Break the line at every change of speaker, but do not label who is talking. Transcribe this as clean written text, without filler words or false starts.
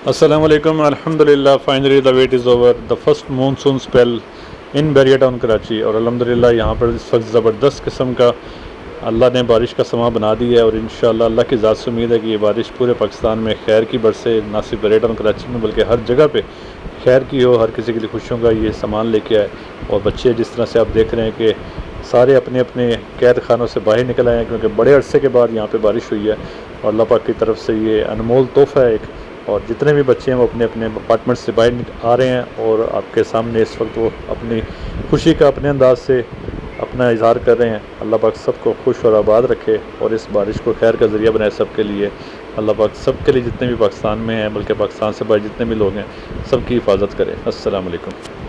अस्सलाम वालेकुम अल्हम्दुलिल्लाह finally the wait is over the first monsoon spell in Bahria town Karachi. और अल्हम्दुलिल्लाह यहाँ पर इस वक्त ज़बरदस्त किस्म का अल्लाह ने बारिश का समा बना दिया है। और इंशाअल्लाह अल्लाह की ज़ात से उम्मीद है कि ये बारिश पूरे पाकिस्तान में खैर की बरसे, ना सिर्फ बैरिया टाउन कराची में बल्कि हर जगह पे खैर की हो, हर किसी के लिए खुशियों का ये सामान लेके आए। और बच्चे जिस तरह से आप देख रहे हैं कि सारे अपने अपने कैद खानों से बाहर निकल आए हैं, क्योंकि बड़े अरसे के बाद यहाँ पे बारिश हुई है। और अल्लाह पाक की तरफ से ये अनमोल तोहफ़ा है एक। और जितने भी बच्चे हैं वो अपने अपने अपार्टमेंट से बाहर आ रहे हैं और आपके सामने इस वक्त वो अपनी खुशी का अपने अंदाज से अपना इजहार कर रहे हैं। अल्लाह पाक सबको खुश और आबाद रखे और इस बारिश को खैर का ज़रिया बनाए सबके लिए। अल्लाह पाक सबके लिए, जितने भी पाकिस्तान में हैं बल्कि पाकिस्तान से बाहर जितने भी लोग हैं, सबकी हिफाजत करें। अस्सलाम वालेकुम।